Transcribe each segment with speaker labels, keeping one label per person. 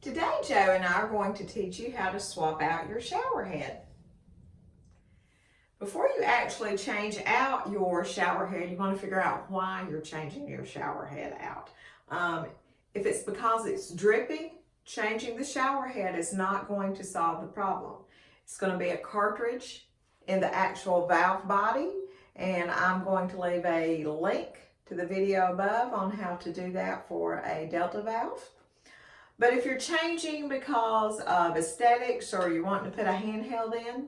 Speaker 1: Today, Joe and I are going to teach you how to swap out your shower head. Before you actually change out your shower head, you want to figure out why you're changing your shower head out. If it's because it's dripping, changing the shower head is not going to solve the problem. It's going to be a cartridge in the actual valve body, and I'm going to leave a link to the video above on how to do that for a Delta valve. But if you're changing because of aesthetics or you want to put a handheld in,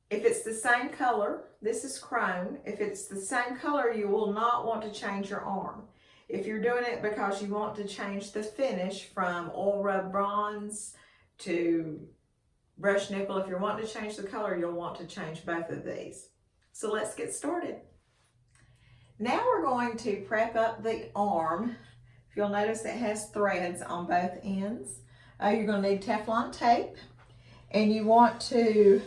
Speaker 1: if it's the same color, this is chrome, if it's the same color, you will not want to change your arm. If you're doing it because you want to change the finish from oil rub bronze to brushed nickel, if you're wanting to change the color, you'll want to change both of these. So let's get started. Now we're going to prep up the arm. You'll notice it has threads on both ends. You're going to need Teflon tape, and you want to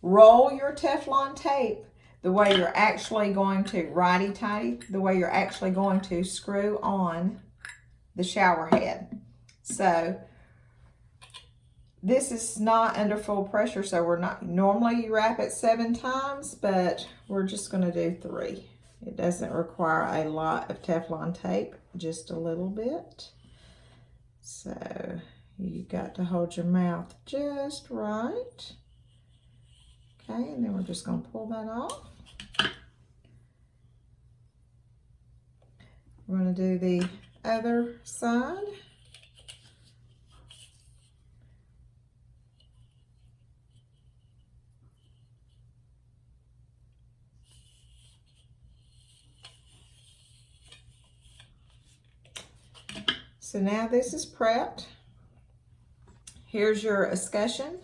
Speaker 1: roll your Teflon tape the way you're actually going to righty-tighty, the way you're actually going to screw on the shower head. So this is not under full pressure, so we're not, normally you wrap it 7 times, but we're just going to do 3. It doesn't require a lot of Teflon tape, just a little bit. So you got to hold your mouth just right. Okay, and then we're just going to pull that off. We're going to do the other side. So now this is prepped. Here's your escutcheon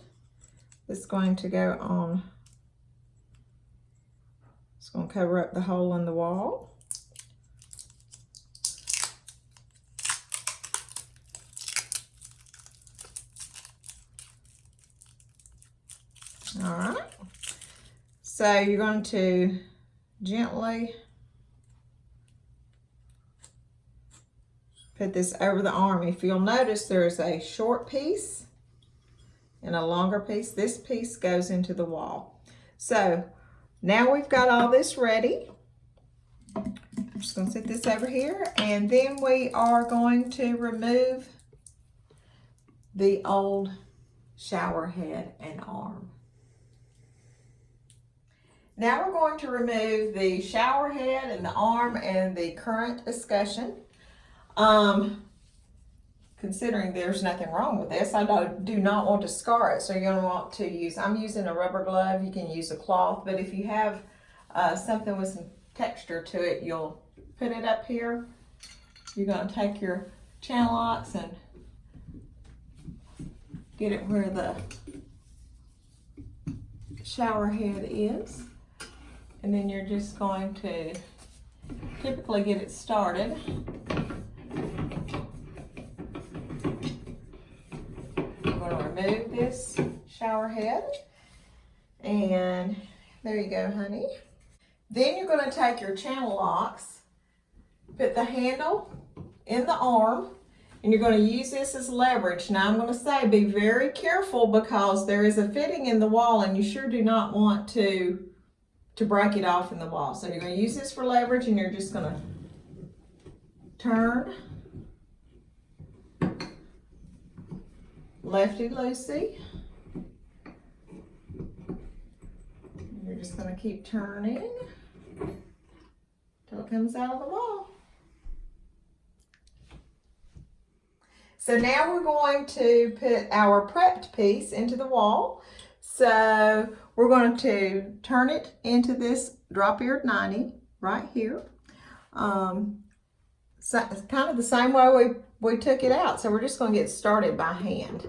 Speaker 1: that's going to go on. It's going to cover up the hole in the wall. All right. So you're going to gently put this over the arm. If you'll notice, there's a short piece and a longer piece. This piece goes into the wall. So now we've got all this ready. I'm just going to set this over here, and then we are going to remove the old shower head and arm. Now we're going to remove the shower head and the arm and the current escutcheon. Considering there's nothing wrong with this, I do not want to scar it, so you're going to want to use, I'm using a rubber glove, you can use a cloth, but if you have something with some texture to it, you'll put it up here. You're going to take your channel locks and get it where the shower head is, and then you're just going to typically get it started. Remove this shower head, and there you go, honey. Then you're going to take your channel locks, put the handle in the arm, and you're going to use this as leverage. Now I'm going to say be very careful because there is a fitting in the wall and you sure do not want to break it off in the wall. So you're going to use this for leverage, and you're just going to turn lefty-loosey. You're just going to keep turning until it comes out of the wall. So now we're going to put our prepped piece into the wall. So we're going to turn it into this drop-eared 90 right here. So it's kind of the same way we took it out. So we're just going to get started by hand.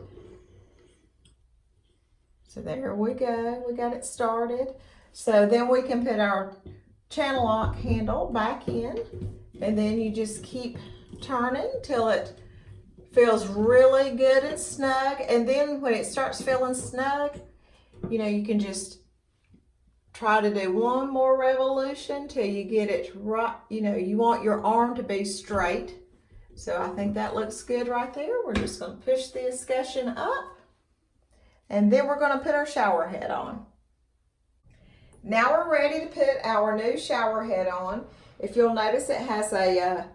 Speaker 1: So there we go. We got it started. So then we can put our channel lock handle back in, and then you just keep turning till it feels really good and snug. And then when it starts feeling snug, you know, you can just try to do one more revolution till you get it right. You know, you want your arm to be straight So I think that looks good right there. We're just going to push the escutcheon up, and then we're going to put our shower head on. Now we're ready to put our new shower head on. If you'll notice, it has a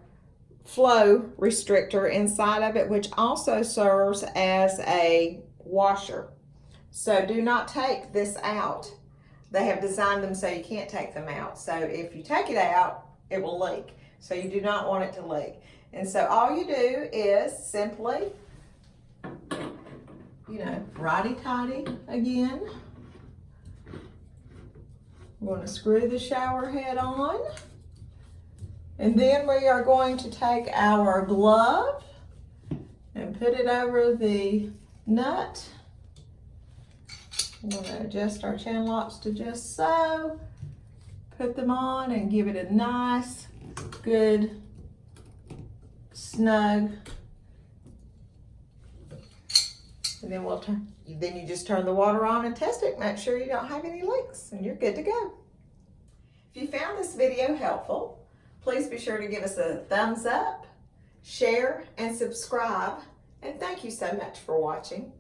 Speaker 1: flow restrictor inside of it, which also serves as a washer. So do not take this out. They have designed them so you can't take them out. So if you take it out, it will leak. So you do not want it to leak. And so all you do is simply, righty-tighty again. We're going to screw the shower head on. And then we are going to take our glove and put it over the nut. We're going to adjust our channel locks to just so. Put them on and give it a nice, good, snug. And then then you just turn the water on and test it. Make sure you don't have any leaks and you're good to go. If you found this video helpful, please be sure to give us a thumbs up, share, and subscribe. And thank you so much for watching.